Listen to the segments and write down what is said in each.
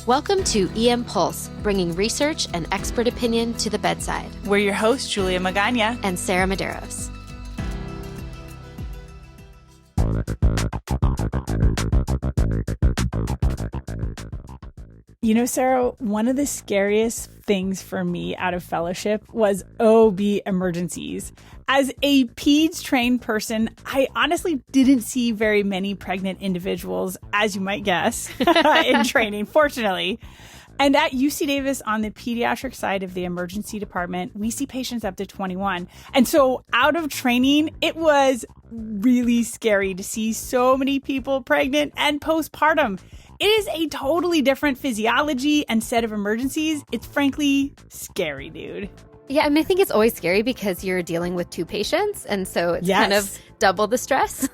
Welcome to EM Pulse, bringing research and expert opinion to the bedside. We're your hosts, Julia Magana and Sarah Medeiros. You know, Sarah, one of the scariest things for me out of fellowship was OB emergencies. As a peds trained person, I honestly didn't see very many pregnant individuals, as you might guess, in training, fortunately. And at UC Davis, on the pediatric side of the emergency department, we see patients up to 21. And so out of training, it was really scary to see so many people pregnant and postpartum. It is a totally different physiology and set of emergencies. It's frankly scary, dude. Yeah, I mean, I think it's always scary because you're dealing with two patients. And so it's kind of double the stress.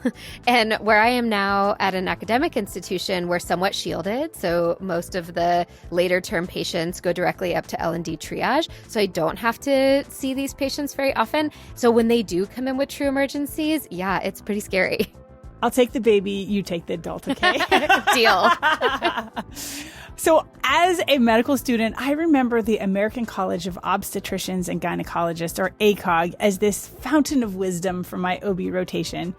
And where I am now at an academic institution, we're somewhat shielded. So most of the later term patients go directly up to L&D triage. So I don't have to see these patients very often. So when they do come in with true emergencies, yeah, it's pretty scary. I'll take the baby, you take the adult, okay? Deal. So as a medical student, I remember the American College of Obstetricians and Gynecologists, or ACOG, as this fountain of wisdom for my OB rotation.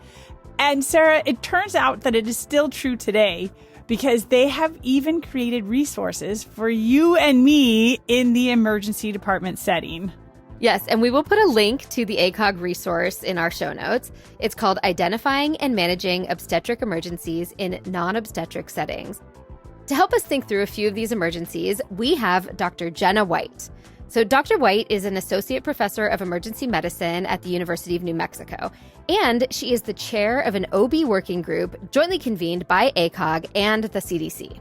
And Sarah, it turns out that it is still true today because they have even created resources for you and me in the emergency department setting. Yes, and we will put a link to the ACOG resource in our show notes. It's called Identifying and Managing Obstetric Emergencies in Non-Obstetric Settings. To help us think through a few of these emergencies, we have Dr. Jenna White. So Dr. White is an associate professor of emergency medicine at the University of New Mexico, and she is the chair of an OB working group jointly convened by ACOG and the CDC.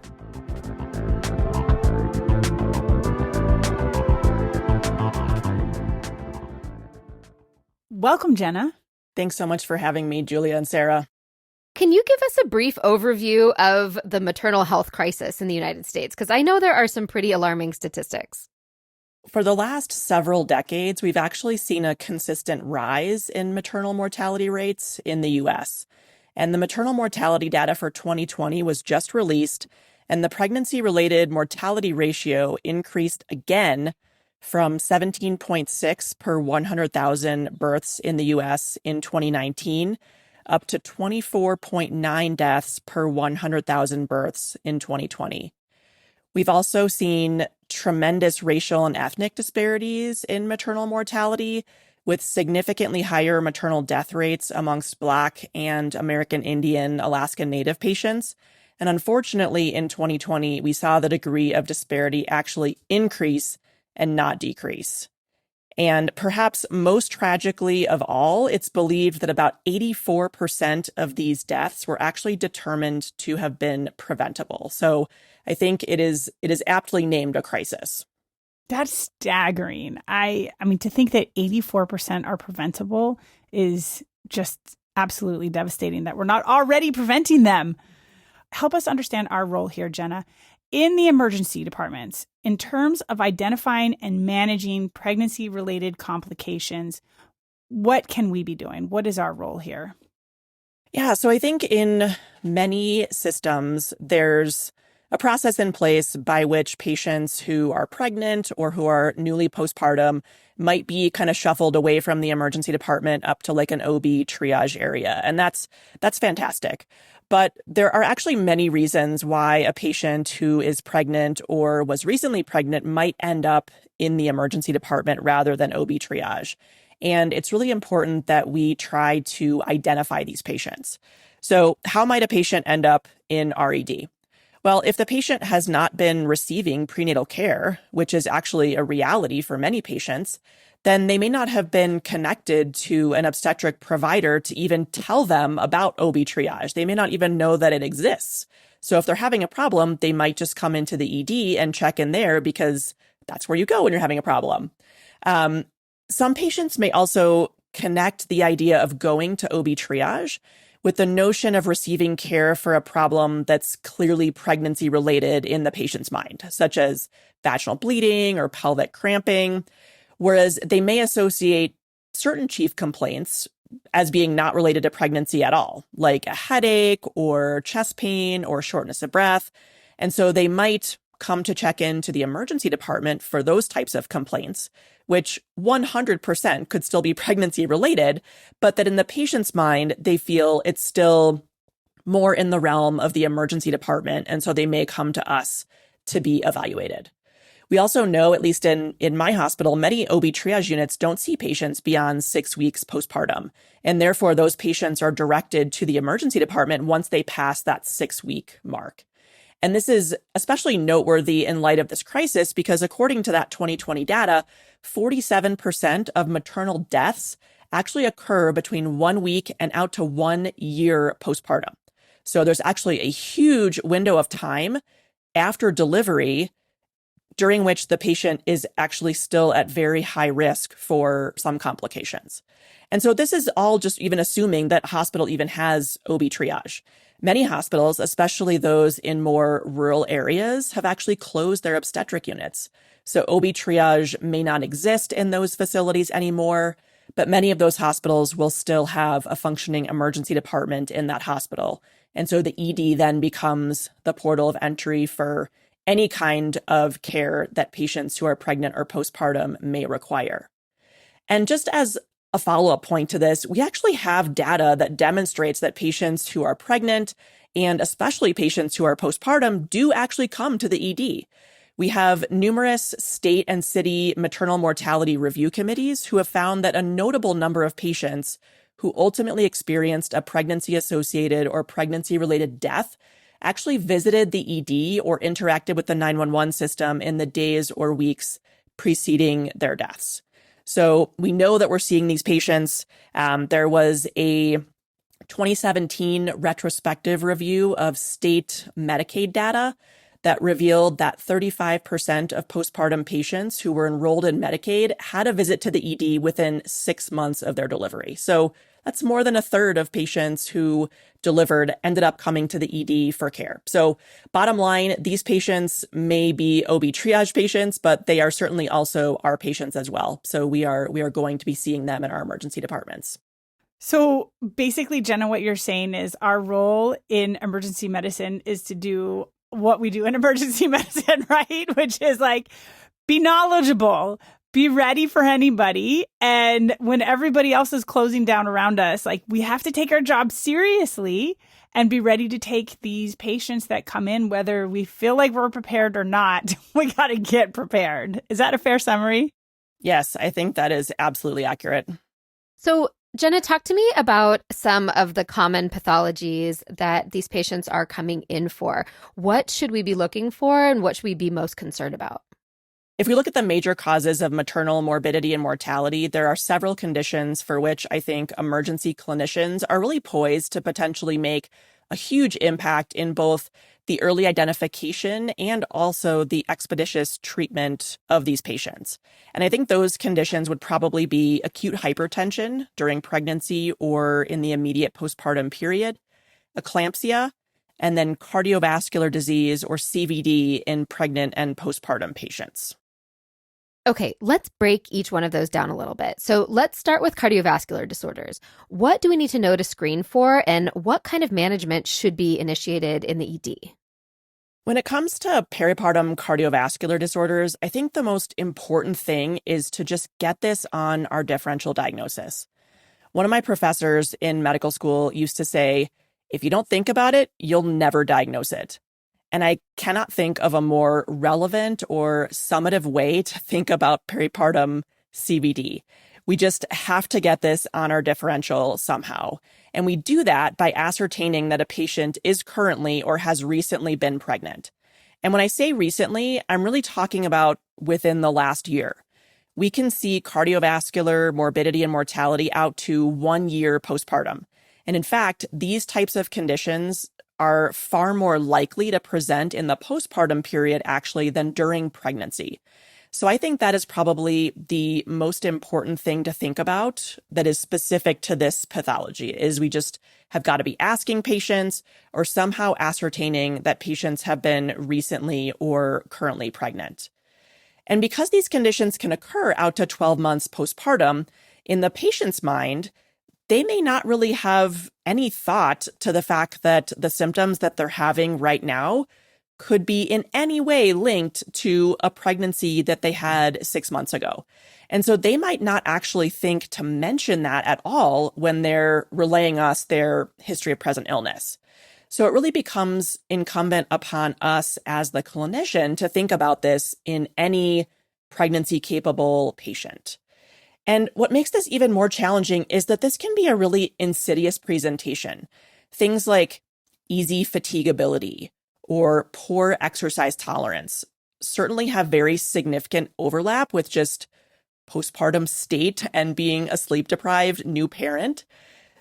Welcome, Jenna. Thanks so much for having me, Julia and Sarah. Can you give us a brief overview of the maternal health crisis in the United States? Because I know there are some pretty alarming statistics. For the last several decades, we've actually seen a consistent rise in maternal mortality rates in the U.S. And the maternal mortality data for 2020 was just released, and the pregnancy-related mortality ratio increased again from 17.6 per 100,000 births in the U.S. in 2019 up to 24.9 deaths per 100,000 births in 2020. We've also seen tremendous racial and ethnic disparities in maternal mortality, with significantly higher maternal death rates amongst Black and American Indian, Alaskan Native patients. And unfortunately, in 2020, we saw the degree of disparity actually increase and not decrease. And perhaps most tragically of all, it's believed that about 84% of these deaths were actually determined to have been preventable. So I think it is aptly named a crisis. That's staggering. I mean, to think that 84% are preventable is just absolutely devastating that we're not already preventing them. Help us understand our role here, Jenna. In the emergency departments, in terms of identifying and managing pregnancy-related complications, what can we be doing? What is our role here? Yeah, so I think in many systems, there's a process in place by which patients who are pregnant or who are newly postpartum might be kind of shuffled away from the emergency department up to like an OB triage area. And that's fantastic. But there are actually many reasons why a patient who is pregnant or was recently pregnant might end up in the emergency department rather than OB triage. And it's really important that we try to identify these patients. So how might a patient end up in RED? Well, if the patient has not been receiving prenatal care, which is actually a reality for many patients, then they may not have been connected to an obstetric provider to even tell them about OB triage. They may not even know that it exists. So if they're having a problem, they might just come into the ED and check in there because that's where you go when you're having a problem. Some patients may also connect the idea of going to OB triage with the notion of receiving care for a problem that's clearly pregnancy related in the patient's mind, such as vaginal bleeding or pelvic cramping. Whereas they may associate certain chief complaints as being not related to pregnancy at all, like a headache or chest pain or shortness of breath. And so they might come to check into the emergency department for those types of complaints, which 100% could still be pregnancy related, but that in the patient's mind, they feel it's still more in the realm of the emergency department. And so they may come to us to be evaluated. We also know, at least in my hospital, many OB triage units don't see patients beyond 6 weeks postpartum. And therefore, those patients are directed to the emergency department once they pass that 6-week mark. And this is especially noteworthy in light of this crisis because according to that 2020 data, 47% of maternal deaths actually occur between 1 week and out to 1 year postpartum. So there's actually a huge window of time after delivery during which the patient is actually still at very high risk for some complications. And so this is all just even assuming that hospital even has OB triage. Many hospitals, especially those in more rural areas, have actually closed their obstetric units. So OB triage may not exist in those facilities anymore, but many of those hospitals will still have a functioning emergency department in that hospital. And so the ED then becomes the portal of entry for any kind of care that patients who are pregnant or postpartum may require. And just as a follow-up point to this, we actually have data that demonstrates that patients who are pregnant and especially patients who are postpartum do actually come to the ED. We have numerous state and city maternal mortality review committees who have found that a notable number of patients who ultimately experienced a pregnancy-associated or pregnancy-related death actually visited the ED or interacted with the 911 system in the days or weeks preceding their deaths. So we know that we're seeing these patients. There was a 2017 retrospective review of state Medicaid data that revealed that 35% of postpartum patients who were enrolled in Medicaid had a visit to the ED within 6 months of their delivery. So that's more than a third of patients who delivered ended up coming to the ED for care. So bottom line, these patients may be OB triage patients, but they are certainly also our patients as well. So we are going to be seeing them in our emergency departments. So basically, Jenna, what you're saying is our role in emergency medicine is to do what we do in emergency medicine, right? Which is like be knowledgeable, be ready for anybody. And when everybody else is closing down around us, like we have to take our job seriously and be ready to take these patients that come in, whether we feel like we're prepared or not. We got to get prepared. Is that a fair summary? Yes, I think that is absolutely accurate. So Jenna, talk to me about some of the common pathologies that these patients are coming in for. What should we be looking for and what should we be most concerned about? If we look at the major causes of maternal morbidity and mortality, there are several conditions for which I think emergency clinicians are really poised to potentially make a huge impact in both the early identification and also the expeditious treatment of these patients. And I think those conditions would probably be acute hypertension during pregnancy or in the immediate postpartum period, eclampsia, and then cardiovascular disease or CVD in pregnant and postpartum patients. Okay, let's break each one of those down a little bit. So let's start with cardiovascular disorders. What do we need to know to screen for, and what kind of management should be initiated in the ED? When it comes to peripartum cardiovascular disorders, I think the most important thing is to just get this on our differential diagnosis. One of my professors in medical school used to say, if you don't think about it, you'll never diagnose it. And I cannot think of a more relevant or summative way to think about peripartum CVD. We just have to get this on our differential somehow. And we do that by ascertaining that a patient is currently or has recently been pregnant. And when I say recently, I'm really talking about within the last year. We can see cardiovascular morbidity and mortality out to 1 year postpartum. And in fact, these types of conditions are far more likely to present in the postpartum period actually than during pregnancy. So I think that is probably the most important thing to think about that is specific to this pathology is we just have got to be asking patients or somehow ascertaining that patients have been recently or currently pregnant. And because these conditions can occur out to 12 months postpartum, in the patient's mind, they may not really have any thought to the fact that the symptoms that they're having right now could be in any way linked to a pregnancy that they had 6 months ago. And so they might not actually think to mention that at all when they're relaying us their history of present illness. So it really becomes incumbent upon us as the clinician to think about this in any pregnancy-capable patient. And what makes this even more challenging is that this can be a really insidious presentation. Things like easy fatigability or poor exercise tolerance certainly have very significant overlap with just postpartum state and being a sleep-deprived new parent.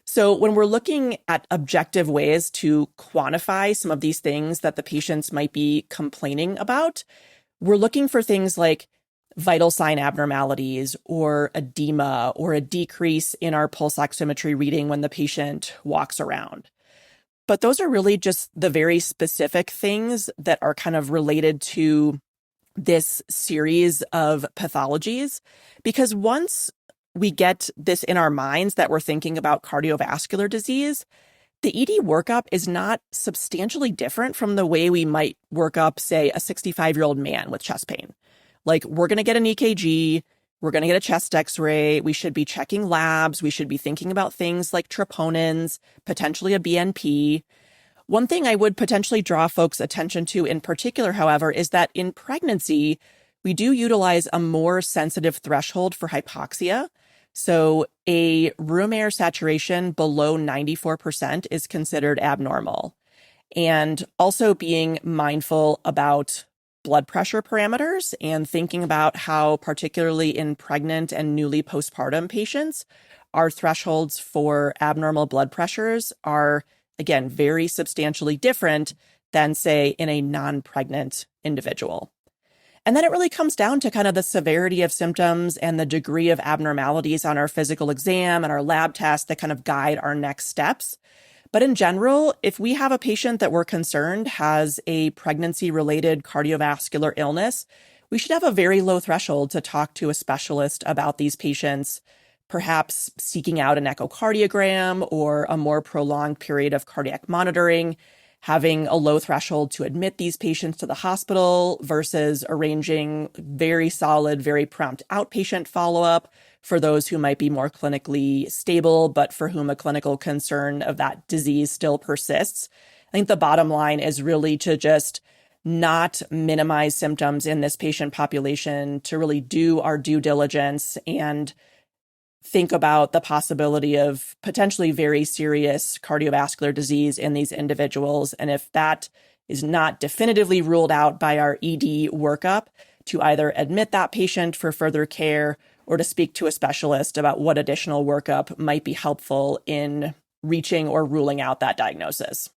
So when we're looking at objective ways to quantify some of these things that the patients might be complaining about, we're looking for things like vital sign abnormalities or edema or a decrease in our pulse oximetry reading when the patient walks around. But those are really just the very specific things that are kind of related to this series of pathologies, because once we get this in our minds that we're thinking about cardiovascular disease, the ED workup is not substantially different from the way we might work up, say, a 65-year-old man with chest pain. Like, we're going to get an EKG, we're going to get a chest x-ray, we should be checking labs, we should be thinking about things like troponins, potentially a BNP. One thing I would potentially draw folks' attention to in particular, however, is that in pregnancy, we do utilize a more sensitive threshold for hypoxia. So a room air saturation below 94% is considered abnormal. And also being mindful about blood pressure parameters and thinking about how, particularly in pregnant and newly postpartum patients, our thresholds for abnormal blood pressures are, again, very substantially different than, say, in a non-pregnant individual. And then it really comes down to kind of the severity of symptoms and the degree of abnormalities on our physical exam and our lab tests that kind of guide our next steps. But in general, if we have a patient that we're concerned has a pregnancy-related cardiovascular illness, we should have a very low threshold to talk to a specialist about these patients, perhaps seeking out an echocardiogram or a more prolonged period of cardiac monitoring, having a low threshold to admit these patients to the hospital versus arranging very solid, very prompt outpatient follow-up for those who might be more clinically stable, but for whom a clinical concern of that disease still persists. I think the bottom line is really to just not minimize symptoms in this patient population, to really do our due diligence and think about the possibility of potentially very serious cardiovascular disease in these individuals. And if that is not definitively ruled out by our ED workup, to either admit that patient for further care or to speak to a specialist about what additional workup might be helpful in reaching or ruling out that diagnosis.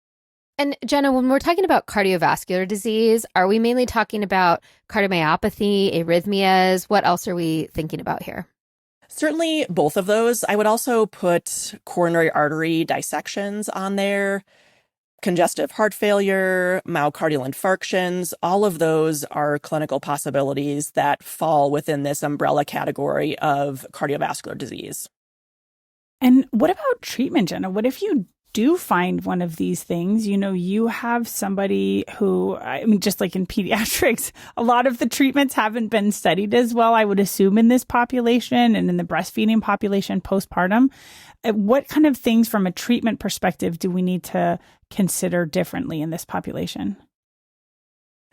And Jenna, when we're talking about cardiovascular disease, are we mainly talking about cardiomyopathy, arrhythmias? What else are we thinking about here? Certainly both of those. I would also put coronary artery dissections on there, congestive heart failure, myocardial infarctions. All of those are clinical possibilities that fall within this umbrella category of cardiovascular disease. And what about treatment, Jenna? What if you do find one of these things? You know, you have somebody who, I mean, just like in pediatrics, a lot of the treatments haven't been studied as well, I would assume, in this population and in the breastfeeding population postpartum. What kind of things from a treatment perspective do we need to consider differently in this population?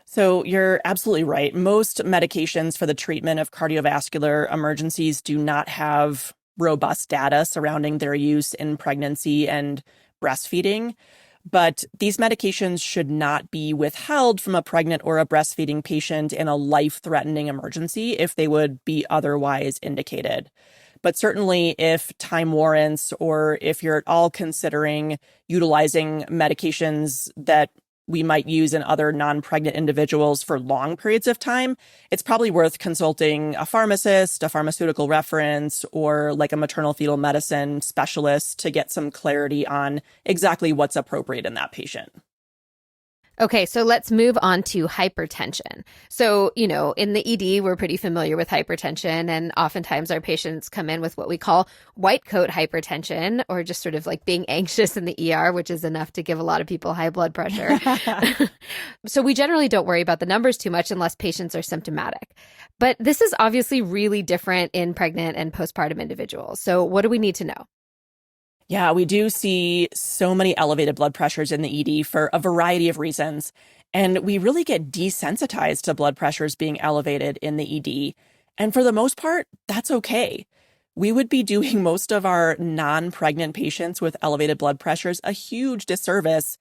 So you're absolutely right. Most medications for the treatment of cardiovascular emergencies do not have robust data surrounding their use in pregnancy and breastfeeding. But these medications should not be withheld from a pregnant or a breastfeeding patient in a life-threatening emergency if they would be otherwise indicated. But certainly if time warrants, or if you're at all considering utilizing medications that we might use in other non-pregnant individuals for long periods of time, it's probably worth consulting a pharmacist, a pharmaceutical reference, or like a maternal fetal medicine specialist to get some clarity on exactly what's appropriate in that patient. Okay, so let's move on to hypertension. So, in the ED, we're pretty familiar with hypertension, and oftentimes our patients come in with what we call white coat hypertension, or just sort of like being anxious in the ER, which is enough to give a lot of people high blood pressure. So we generally don't worry about the numbers too much unless patients are symptomatic. But this is obviously really different in pregnant and postpartum individuals. So what do we need to know? Yeah, we do see so many elevated blood pressures in the ED for a variety of reasons. And we really get desensitized to blood pressures being elevated in the ED. And for the most part, that's okay. We would be doing most of our non-pregnant patients with elevated blood pressures a huge disservice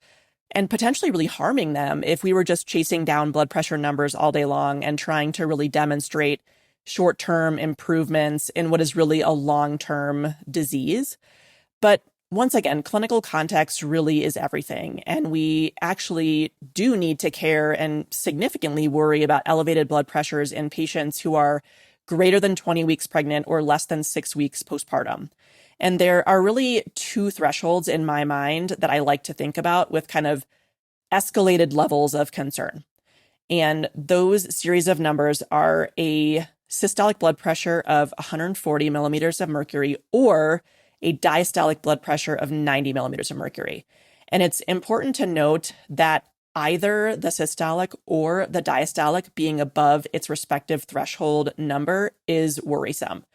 and potentially really harming them if we were just chasing down blood pressure numbers all day long and trying to really demonstrate short-term improvements in what is really a long-term disease. But once again, clinical context really is everything. And we actually do need to care and significantly worry about elevated blood pressures in patients who are greater than 20 weeks pregnant or less than 6 weeks postpartum. And there are really two thresholds in my mind that I like to think about with kind of escalated levels of concern. And those series of numbers are a systolic blood pressure of 140 millimeters of mercury or a diastolic blood pressure of 90 millimeters of mercury. And it's important to note that either the systolic or the diastolic being above its respective threshold number is worrisome.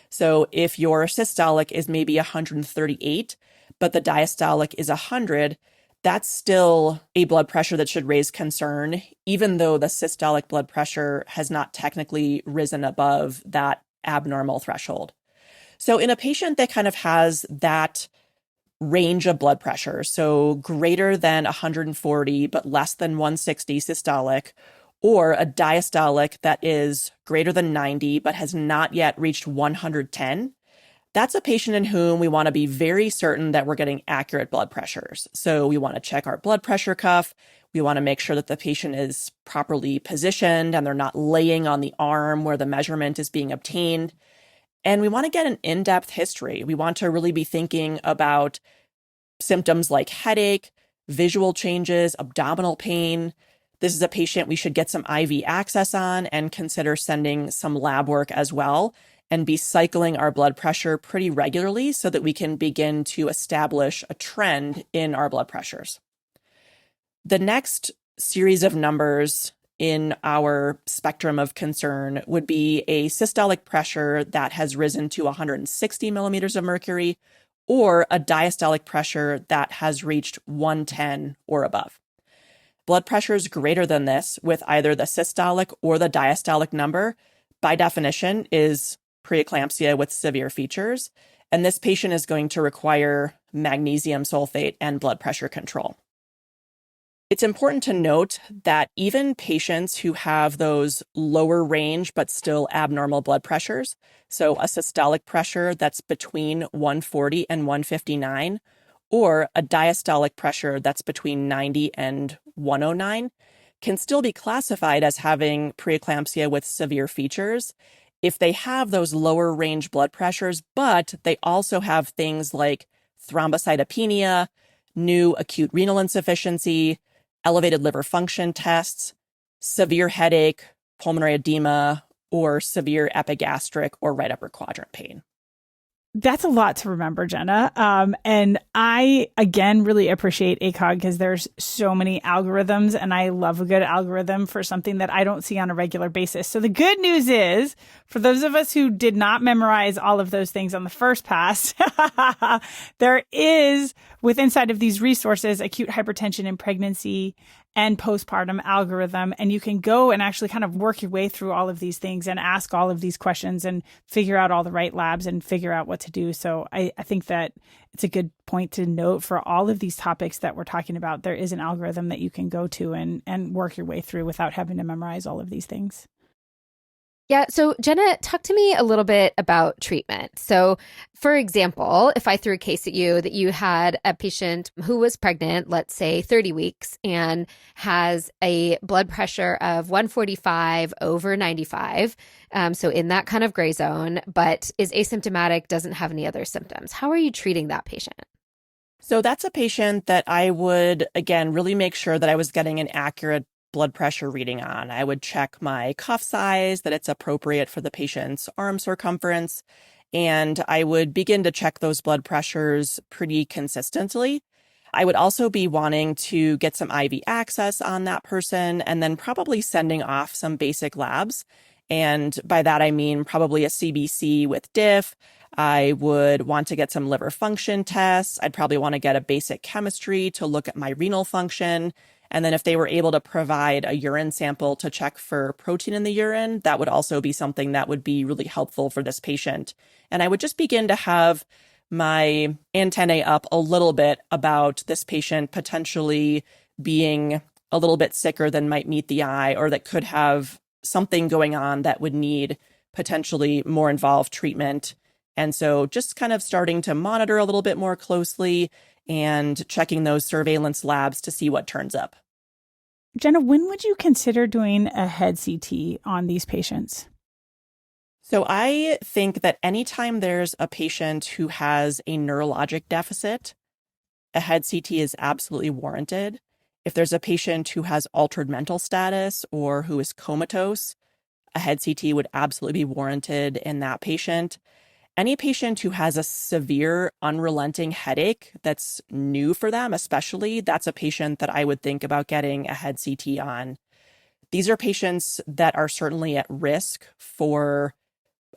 So if your systolic is maybe 138, but the diastolic is 100, that's still a blood pressure that should raise concern, even though the systolic blood pressure has not technically risen above that abnormal threshold. So in a patient that kind of has that range of blood pressure, so greater than 140 but less than 160 systolic, or a diastolic that is greater than 90 but has not yet reached 110, that's a patient in whom we want to be very certain that we're getting accurate blood pressures. So we want to check our blood pressure cuff. We want to make sure that the patient is properly positioned and they're not laying on the arm where the measurement is being obtained. And we want to get an in-depth history. We want to really be thinking about symptoms like headache, visual changes, abdominal pain. This is a patient we should get some IV access on and consider sending some lab work as well and be cycling our blood pressure pretty regularly so that we can begin to establish a trend in our blood pressures. The next series of numbers in our spectrum of concern would be a systolic pressure that has risen to 160 millimeters of mercury or a diastolic pressure that has reached 110 or above. Blood pressures greater than this with either the systolic or the diastolic number, by definition, is preeclampsia with severe features, and this patient is going to require magnesium sulfate and blood pressure control. It's important to note that even patients who have those lower range but still abnormal blood pressures, so a systolic pressure that's between 140 and 159, or a diastolic pressure that's between 90 and 109, can still be classified as having preeclampsia with severe features if they have those lower range blood pressures, but they also have things like thrombocytopenia, new acute renal insufficiency, elevated liver function tests, severe headache, pulmonary edema, or severe epigastric or right upper quadrant pain. That's a lot to remember, Jenna. And I, again, really appreciate ACOG because there's so many algorithms and I love a good algorithm for something that I don't see on a regular basis. So the good news is, for those of us who did not memorize all of those things on the first pass, there is, with inside of these resources, acute hypertension in pregnancy and postpartum algorithm. And you can go and actually kind of work your way through all of these things and ask all of these questions and figure out all the right labs and figure out what to do. So I think that it's a good point to note for all of these topics that we're talking about. There is an algorithm that you can go to and work your way through without having to memorize all of these things. Yeah. So Jenna, talk to me a little bit about treatment. So for example, if I threw a case at you that you had a patient who was pregnant, let's say 30 weeks, and has a blood pressure of 145 over 95, so in that kind of gray zone, but is asymptomatic, doesn't have any other symptoms, how are you treating that patient? So that's a patient that I would, again, really make sure that I was getting an accurate blood pressure reading on. I would check my cuff size, that it's appropriate for the patient's arm circumference, and I would begin to check those blood pressures pretty consistently. I would also be wanting to get some IV access on that person and then probably sending off some basic labs. And by that, I mean probably a CBC with diff. I would want to get some liver function tests. I'd probably want to get a basic chemistry to look at my renal function. And then if they were able to provide a urine sample to check for protein in the urine, that would also be something that would be really helpful for this patient. And I would just begin to have my antennae up a little bit about this patient potentially being a little bit sicker than might meet the eye, or that could have something going on that would need potentially more involved treatment. And so just kind of starting to monitor a little bit more closely and checking those surveillance labs to see what turns up. Jenna, when would you consider doing a head CT on these patients? So I think that anytime there's a patient who has a neurologic deficit, a head CT is absolutely warranted. If there's a patient who has altered mental status or who is comatose, a head CT would absolutely be warranted in that patient. Any patient who has a severe unrelenting headache that's new for them, especially, that's a patient that I would think about getting a head CT on. These are patients that are certainly at risk for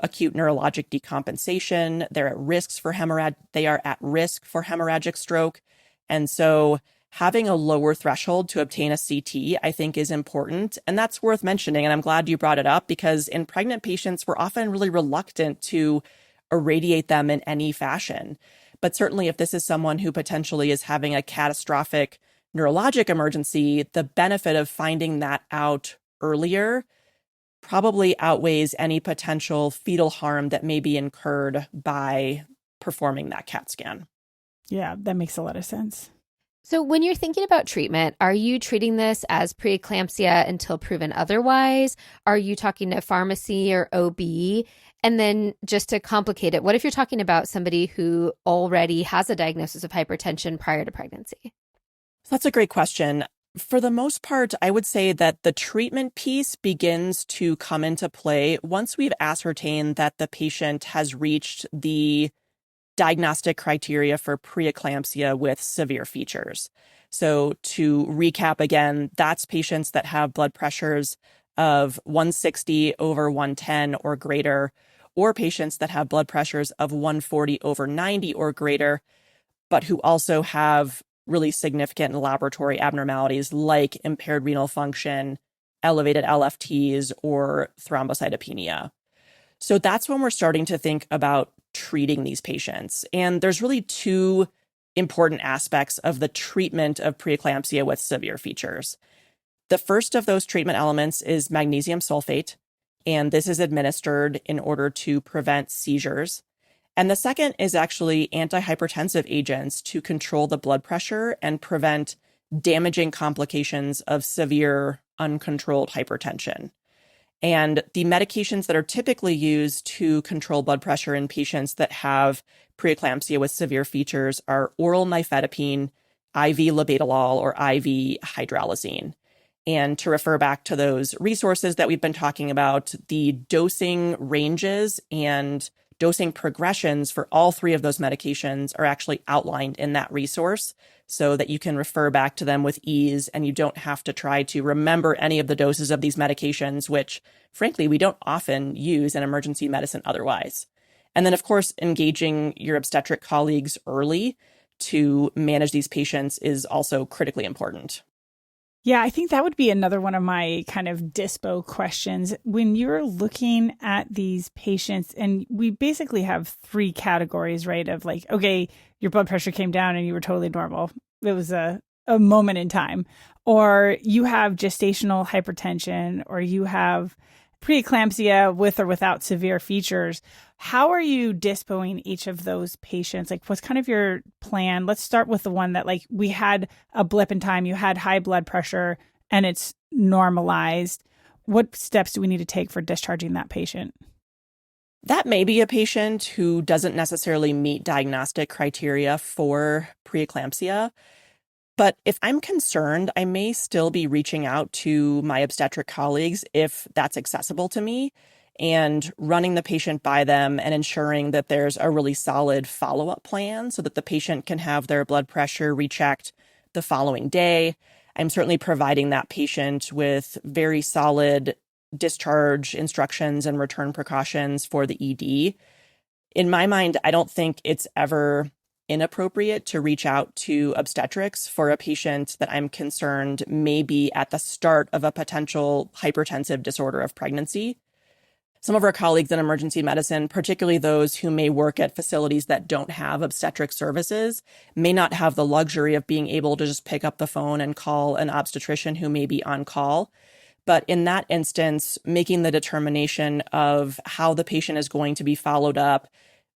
acute neurologic decompensation. They're at risk for they are at risk for hemorrhagic stroke. And so having a lower threshold to obtain a CT, I think, is important. And that's worth mentioning. And I'm glad you brought it up, because in pregnant patients, we're often really reluctant to irradiate them in any fashion. But certainly if this is someone who potentially is having a catastrophic neurologic emergency, the benefit of finding that out earlier probably outweighs any potential fetal harm that may be incurred by performing that CAT scan. Yeah, that makes a lot of sense. So when you're thinking about treatment, are you treating this as preeclampsia until proven otherwise? Are you talking to pharmacy or OB? And then just to complicate it, what if you're talking about somebody who already has a diagnosis of hypertension prior to pregnancy? That's a great question. For the most part, I would say that the treatment piece begins to come into play once we've ascertained that the patient has reached the diagnostic criteria for preeclampsia with severe features. So to recap again, that's patients that have blood pressures of 160 over 110 or greater, or patients that have blood pressures of 140 over 90 or greater, but who also have really significant laboratory abnormalities like impaired renal function, elevated LFTs, or thrombocytopenia. So that's when we're starting to think about treating these patients. And there's really two important aspects of the treatment of preeclampsia with severe features. The first of those treatment elements is magnesium sulfate, and this is administered in order to prevent seizures. And the second is actually antihypertensive agents to control the blood pressure and prevent damaging complications of severe uncontrolled hypertension. And the medications that are typically used to control blood pressure in patients that have preeclampsia with severe features are oral nifedipine, IV labetalol, or IV hydralazine. And to refer back to those resources that we've been talking about, the dosing ranges and dosing progressions for all three of those medications are actually outlined in that resource so that you can refer back to them with ease and you don't have to try to remember any of the doses of these medications, which frankly, we don't often use in emergency medicine otherwise. And then, of course, engaging your obstetric colleagues early to manage these patients is also critically important. Yeah, I think that would be another one of my kind of dispo questions. When you're looking at these patients, and we basically have three categories, right? Of like, okay, your blood pressure came down and you were totally normal. It was a moment in time. Or you have gestational hypertension, or you have preeclampsia with or without severe features. How are you dispoing each of those patients? Like, what's kind of your plan? Let's start with the one that, like, we had a blip in time, you had high blood pressure and it's normalized. What steps do we need to take for discharging that patient? That may be a patient who doesn't necessarily meet diagnostic criteria for preeclampsia. But if I'm concerned, I may still be reaching out to my obstetric colleagues if that's accessible to me and running the patient by them and ensuring that there's a really solid follow-up plan so that the patient can have their blood pressure rechecked the following day. I'm certainly providing that patient with very solid discharge instructions and return precautions for the ED. In my mind, I don't think it's ever inappropriate to reach out to obstetrics for a patient that I'm concerned may be at the start of a potential hypertensive disorder of pregnancy. Some of our colleagues in emergency medicine, particularly those who may work at facilities that don't have obstetric services, may not have the luxury of being able to just pick up the phone and call an obstetrician who may be on call. But in that instance, making the determination of how the patient is going to be followed up,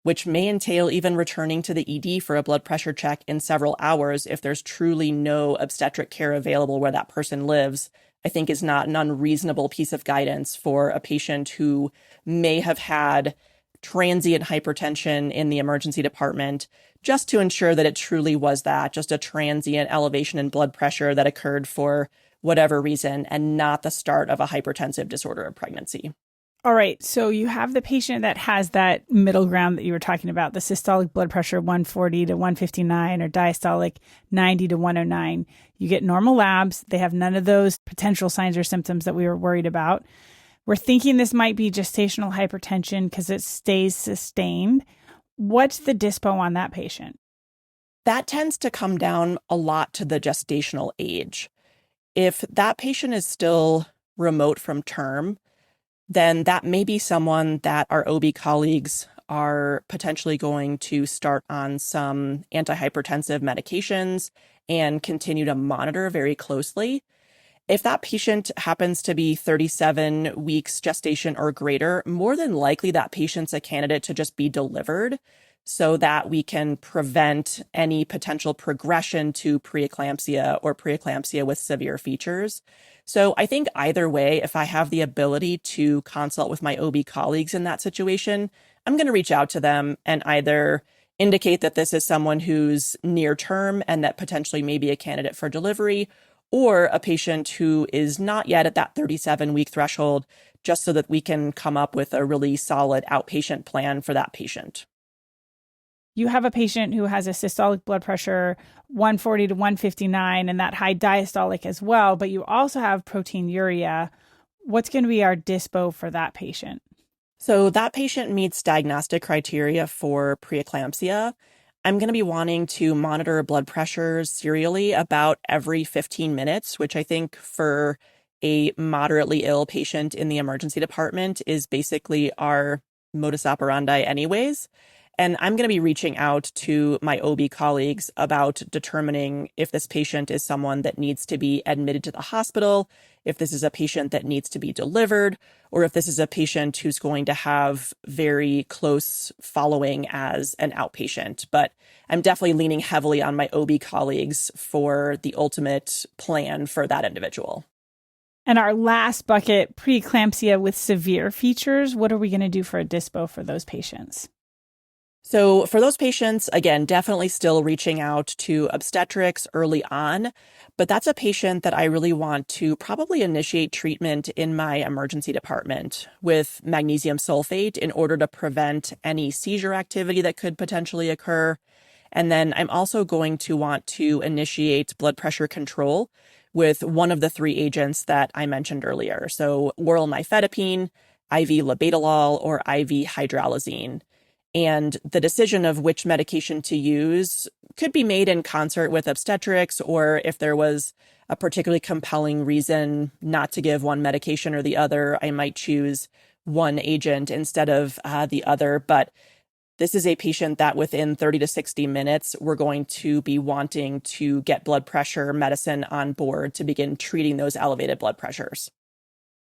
which may entail even returning to the ED for a blood pressure check in several hours if there's truly no obstetric care available where that person lives, I think is not an unreasonable piece of guidance for a patient who may have had transient hypertension in the emergency department, just to ensure that it truly was that, just a transient elevation in blood pressure that occurred for whatever reason and not the start of a hypertensive disorder of pregnancy. All right. So you have the patient that has that middle ground that you were talking about, the systolic blood pressure 140 to 159 or diastolic 90 to 109. You get normal labs. They have none of those potential signs or symptoms that we were worried about. We're thinking this might be gestational hypertension because it stays sustained. What's the dispo on that patient? That tends to come down a lot to the gestational age. If that patient is still remote from term, then that may be someone that our OB colleagues are potentially going to start on some antihypertensive medications and continue to monitor very closely. If that patient happens to be 37 weeks gestation or greater, more than likely that patient's a candidate to just be delivered so that we can prevent any potential progression to preeclampsia or preeclampsia with severe features. So I think either way, if I have the ability to consult with my OB colleagues in that situation, I'm going to reach out to them and either indicate that this is someone who's near term and that potentially may be a candidate for delivery, or a patient who is not yet at that 37-week threshold, just so that we can come up with a really solid outpatient plan for that patient. You have a patient who has a systolic blood pressure 140 to 159 and that high diastolic as well, but you also have proteinuria. What's going to be our dispo for that patient? So that patient meets diagnostic criteria for preeclampsia. I'm going to be wanting to monitor blood pressures serially about every 15 minutes, which I think for a moderately ill patient in the emergency department is basically our modus operandi anyways. And I'm going to be reaching out to my OB colleagues about determining if this patient is someone that needs to be admitted to the hospital, if this is a patient that needs to be delivered, or if this is a patient who's going to have very close following as an outpatient. But I'm definitely leaning heavily on my OB colleagues for the ultimate plan for that individual. And our last bucket, preeclampsia with severe features, what are we going to do for a dispo for those patients? So for those patients, again, definitely still reaching out to obstetrics early on, but that's a patient that I really want to probably initiate treatment in my emergency department with magnesium sulfate in order to prevent any seizure activity that could potentially occur. And then I'm also going to want to initiate blood pressure control with one of the 3 agents that I mentioned earlier. So oral nifedipine, IV labetalol, or IV hydralazine. And the decision of which medication to use could be made in concert with obstetrics, or if there was a particularly compelling reason not to give one medication or the other, I might choose one agent instead of the other. But this is a patient that within 30 to 60 minutes, we're going to be wanting to get blood pressure medicine on board to begin treating those elevated blood pressures.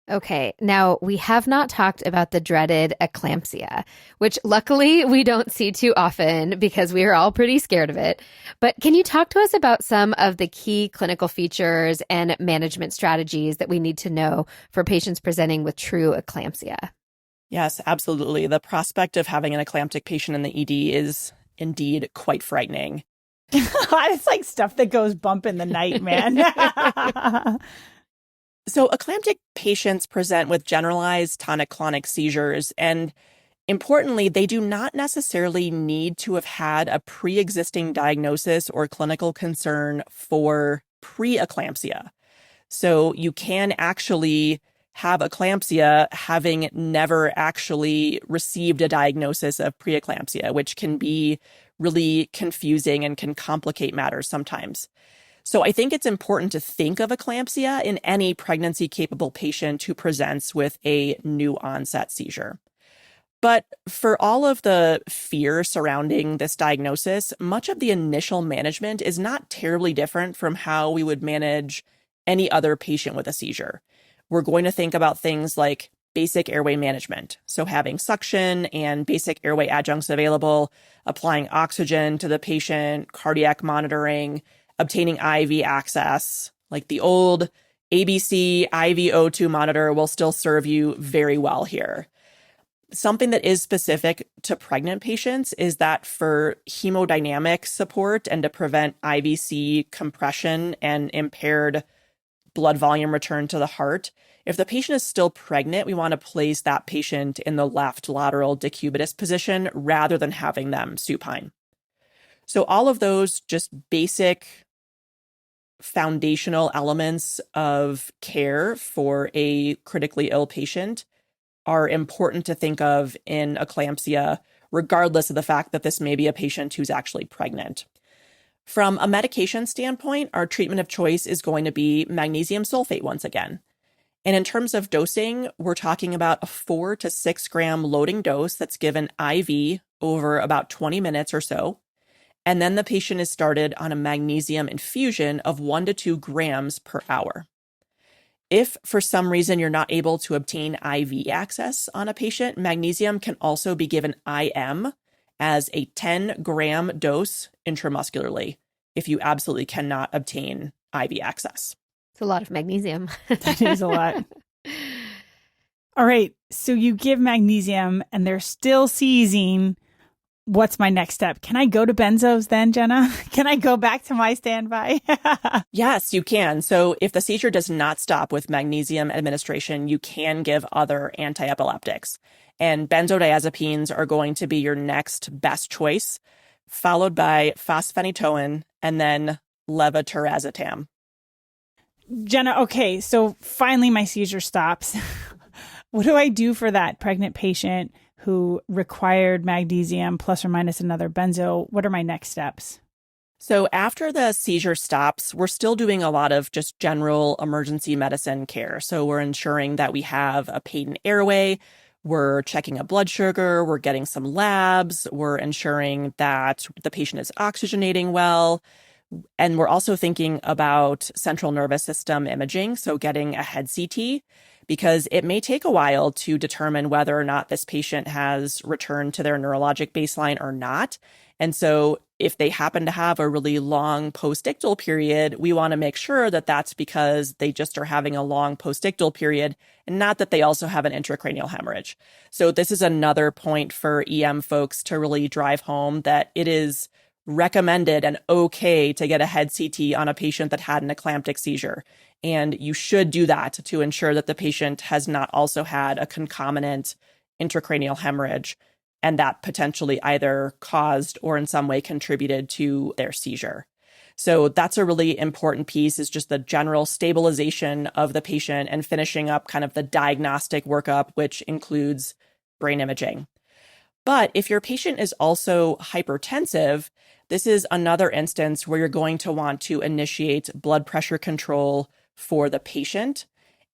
Okay, now we have not talked about the dreaded eclampsia, which luckily we don't see too often because we are all pretty scared of it. But can you talk to us about some of the key clinical features and management strategies that we need to know for patients presenting with true eclampsia? Yes, absolutely. The prospect of having an eclamptic patient in the ED is indeed quite frightening. It's like stuff that goes bump in the night, man. So eclamptic patients present with generalized tonic-clonic seizures, and importantly, they do not necessarily need to have had a pre-existing diagnosis or clinical concern for preeclampsia. So you can actually have eclampsia having never actually received a diagnosis of preeclampsia, which can be really confusing and can complicate matters sometimes. So I think it's important to think of eclampsia in any pregnancy-capable patient who presents with a new onset seizure. But for all of the fear surrounding this diagnosis, much of the initial management is not terribly different from how we would manage any other patient with a seizure. We're going to think about things like basic airway management. So having suction and basic airway adjuncts available, applying oxygen to the patient, cardiac monitoring, obtaining IV access, like the old ABC IV O2 monitor will still serve you very well here. Something that is specific to pregnant patients is that for hemodynamic support and to prevent IVC compression and impaired blood volume return to the heart, if the patient is still pregnant, we want to place that patient in the left lateral decubitus position rather than having them supine. So all of those just basic foundational elements of care for a critically ill patient are important to think of in eclampsia, regardless of the fact that this may be a patient who's actually pregnant. From a medication standpoint, our treatment of choice is going to be magnesium sulfate once again. And in terms of dosing, we're talking about a 4 to 6 gram loading dose that's given IV over about 20 minutes or so. And then the patient is started on a magnesium infusion of 1 to 2 grams per hour. If for some reason you're not able to obtain IV access on a patient, magnesium can also be given IM as a 10-gram dose intramuscularly if you absolutely cannot obtain IV access. It's a lot of magnesium. That is a lot. All right. So you give magnesium and they're still seizing. What's my next step? Can I go to benzos then, Jenna? Can I go back to my standby? Yes, you can. So if the seizure does not stop with magnesium administration, you can give other antiepileptics. And benzodiazepines are going to be your next best choice, followed by fosphenytoin and then levetiracetam. Jenna, okay, so finally my seizure stops. What do I do for that pregnant patient who required magnesium plus or minus another benzo? What are my next steps? So after the seizure stops, we're still doing a lot of just general emergency medicine care. So we're ensuring that we have a patent airway, we're checking a blood sugar, we're getting some labs, we're ensuring that the patient is oxygenating well. And we're also thinking about central nervous system imaging, so getting a head CT, because it may take a while to determine whether or not this patient has returned to their neurologic baseline or not. And so if they happen to have a really long postictal period, we want to make sure that that's because they just are having a long postictal period and not that they also have an intracranial hemorrhage. So this is another point for EM folks to really drive home that it is recommended and okay to get a head CT on a patient that had an eclamptic seizure. And you should do that to ensure that the patient has not also had a concomitant intracranial hemorrhage and that potentially either caused or in some way contributed to their seizure. So that's a really important piece, is just the general stabilization of the patient and finishing up kind of the diagnostic workup, which includes brain imaging. But if your patient is also hypertensive, this is another instance where you're going to want to initiate blood pressure control for the patient,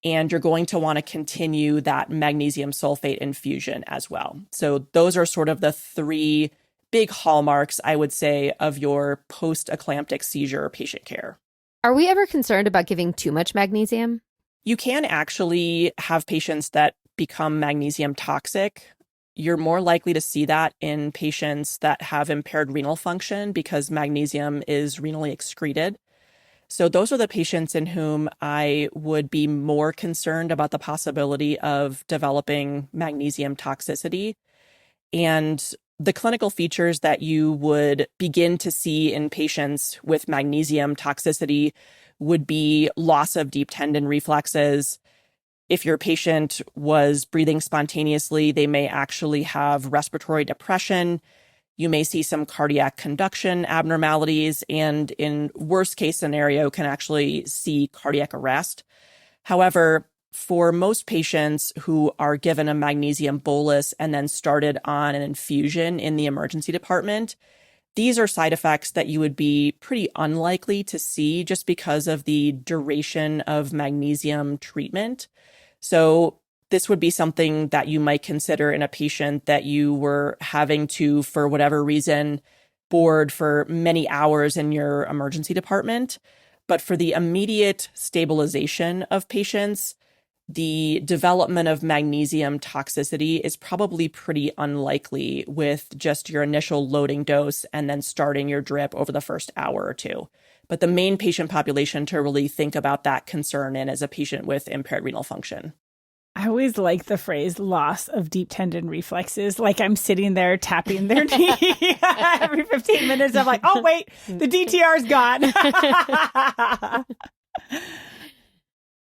and you're going to want to continue that magnesium sulfate infusion as well. So those are sort of the three big hallmarks, I would say, of your post-eclamptic seizure patient care. Are we ever concerned about giving too much magnesium? You can actually have patients that become magnesium toxic. You're more likely to see that in patients that have impaired renal function because magnesium is renally excreted. So those are the patients in whom I would be more concerned about the possibility of developing magnesium toxicity. And the clinical features that you would begin to see in patients with magnesium toxicity would be loss of deep tendon reflexes. If your patient was breathing spontaneously, they may actually have respiratory depression. You may see some cardiac conduction abnormalities, and in worst case scenario, can actually see cardiac arrest. However, for most patients who are given a magnesium bolus and then started on an infusion in the emergency department, these are side effects that you would be pretty unlikely to see just because of the duration of magnesium treatment. So this would be something that you might consider in a patient that you were having to, for whatever reason, board for many hours in your emergency department. But for the immediate stabilization of patients, the development of magnesium toxicity is probably pretty unlikely with just your initial loading dose and then starting your drip over the first hour or two. But the main patient population to really think about that concern in is a patient with impaired renal function. I always like the phrase loss of deep tendon reflexes. Like I'm sitting there tapping their knee every 15 minutes. I'm like, oh, wait, the DTR's gone.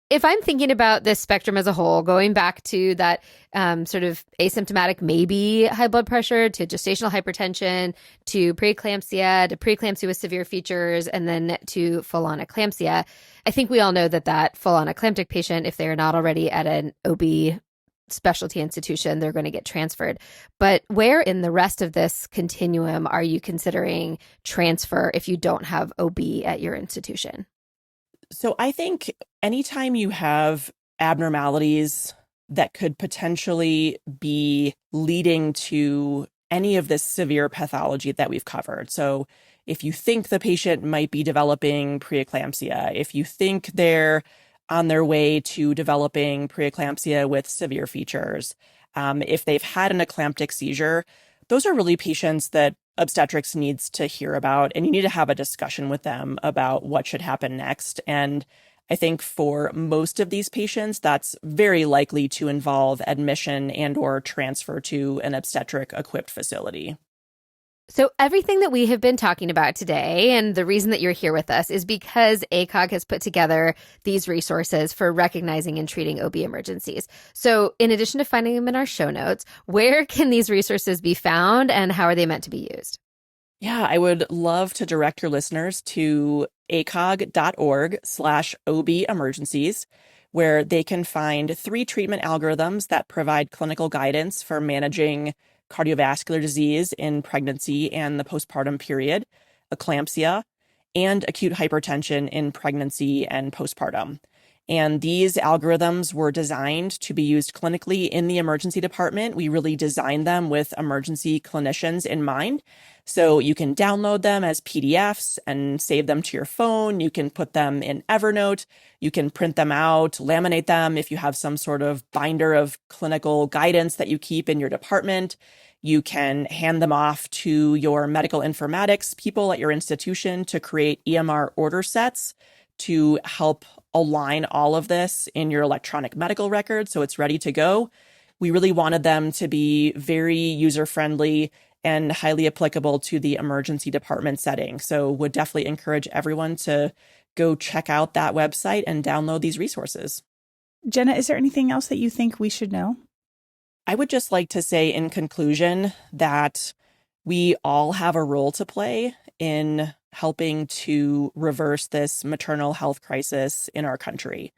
If I'm thinking about this spectrum as a whole, going back to that sort of asymptomatic, maybe high blood pressure, to gestational hypertension, to preeclampsia with severe features, and then to full-on eclampsia, I think we all know that full-on eclamptic patient, if they're not already at an OB specialty institution, they're going to get transferred. But where in the rest of this continuum are you considering transfer if you don't have OB at your institution? So I think anytime you have abnormalities that could potentially be leading to any of this severe pathology that we've covered. So if you think the patient might be developing preeclampsia, if you think they're on their way to developing preeclampsia with severe features, if they've had an eclamptic seizure, those are really patients that obstetrics needs to hear about, and you need to have a discussion with them about what should happen next. And I think for most of these patients, that's very likely to involve admission and or transfer to an obstetric equipped facility. So everything that we have been talking about today, and the reason that you're here with us, is because ACOG has put together these resources for recognizing and treating OB emergencies. So in addition to finding them in our show notes, where can these resources be found and how are they meant to be used? Yeah, I would love to direct your listeners to acog.org/OB emergencies, where they can find 3 treatment algorithms that provide clinical guidance for managing cardiovascular disease in pregnancy and the postpartum period, eclampsia, and acute hypertension in pregnancy and postpartum. And these algorithms were designed to be used clinically in the emergency department. We really designed them with emergency clinicians in mind. So you can download them as PDFs and save them to your phone. You can put them in Evernote. You can print them out, laminate them if you have some sort of binder of clinical guidance that you keep in your department. You can hand them off to your medical informatics people at your institution to create EMR order sets to help align all of this in your electronic medical record so it's ready to go. We really wanted them to be very user-friendly and highly applicable to the emergency department setting. So would definitely encourage everyone to go check out that website and download these resources. Jenna, is there anything else that you think we should know? I would just like to say in conclusion that we all have a role to play in helping to reverse this maternal health crisis in our country.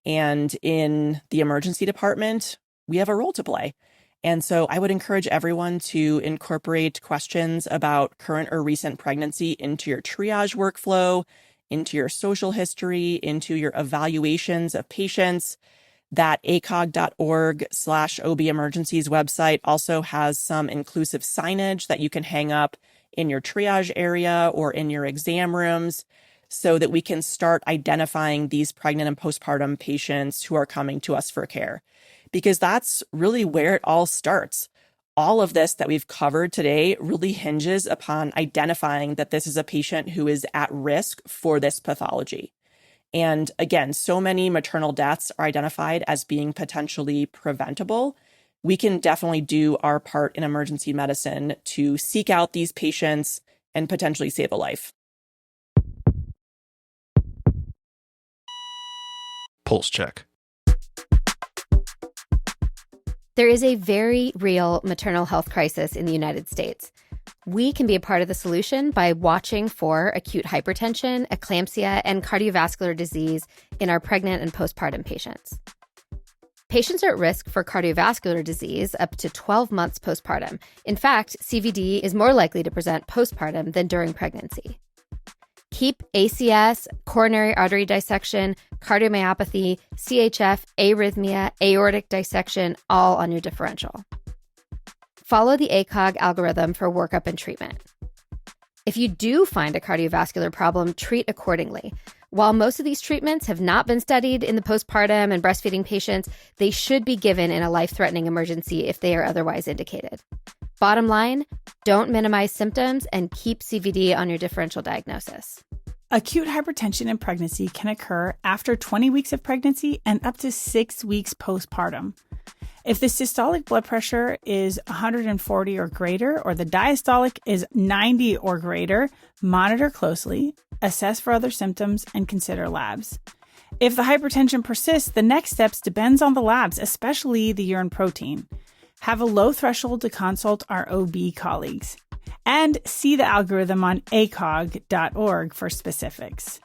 And in the emergency department, we have a role to play. And so I would encourage everyone to incorporate questions about current or recent pregnancy into your triage workflow, into your social history, into your evaluations of patients. That acog.org/OB emergencies website also has some inclusive signage that you can hang up in your triage area or in your exam rooms so that we can start identifying these pregnant and postpartum patients who are coming to us for care. Because that's really where it all starts. All of this that we've covered today really hinges upon identifying that this is a patient who is at risk for this pathology. And again, so many maternal deaths are identified as being potentially preventable. We can definitely do our part in emergency medicine to seek out these patients and potentially save a life. Pulse check. There is a very real maternal health crisis in the United States. We can be a part of the solution by watching for acute hypertension, eclampsia, and cardiovascular disease in our pregnant and postpartum patients. Patients are at risk for cardiovascular disease up to 12 months postpartum. In fact, CVD is more likely to present postpartum than during pregnancy. Keep ACS, coronary artery dissection, cardiomyopathy, CHF, arrhythmia, aortic dissection, all on your differential. Follow the ACOG algorithm for workup and treatment. If you do find a cardiovascular problem, treat accordingly. While most of these treatments have not been studied in the postpartum and breastfeeding patients, they should be given in a life-threatening emergency if they are otherwise indicated. Bottom line, don't minimize symptoms and keep CVD on your differential diagnosis. Acute hypertension in pregnancy can occur after 20 weeks of pregnancy and up to 6 weeks postpartum. If the systolic blood pressure is 140 or greater, or the diastolic is 90 or greater, monitor closely, assess for other symptoms, and consider labs. If the hypertension persists, the next steps depends on the labs, especially the urine protein. Have a low threshold to consult our OB colleagues. And see the algorithm on ACOG.org for specifics.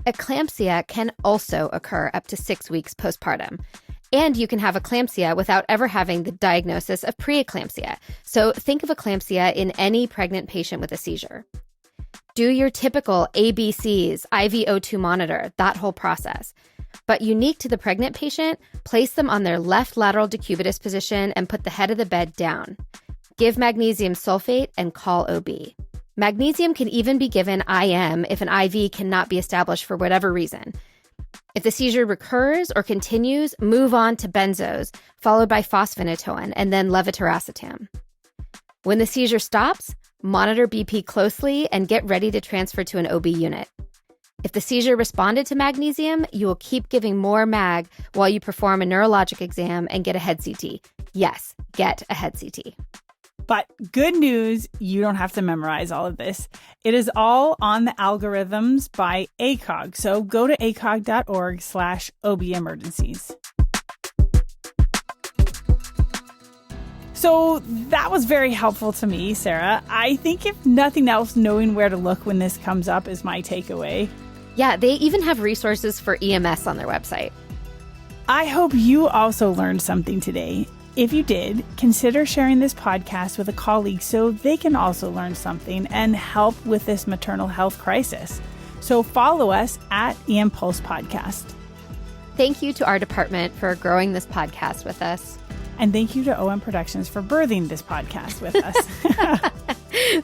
Eclampsia can also occur up to 6 weeks postpartum. And you can have eclampsia without ever having the diagnosis of preeclampsia. So think of eclampsia in any pregnant patient with a seizure. Do your typical ABCs, IV O2 monitor, that whole process. But unique to the pregnant patient, place them on their left lateral decubitus position and put the head of the bed down. Give magnesium sulfate and call OB. Magnesium can even be given IM if an IV cannot be established for whatever reason. If the seizure recurs or continues, move on to benzos, followed by phosphonatoin and then levetiracetam. When the seizure stops, monitor BP closely and get ready to transfer to an OB unit. If the seizure responded to magnesium, you will keep giving more mag while you perform a neurologic exam and get a head CT. Yes, get a head CT. But good news, you don't have to memorize all of this. It is all on the algorithms by ACOG. So go to acog.org/OB emergencies. So that was very helpful to me, Sarah. I think if nothing else, knowing where to look when this comes up is my takeaway. Yeah, they even have resources for EMS on their website. I hope you also learned something today. If you did, consider sharing this podcast with a colleague so they can also learn something and help with this maternal health crisis. So follow us at EM Pulse Podcast. Thank you to our department for growing this podcast with us. And thank you to OM Productions for birthing this podcast with us.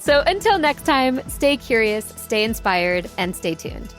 So until next time, stay curious, stay inspired, and stay tuned.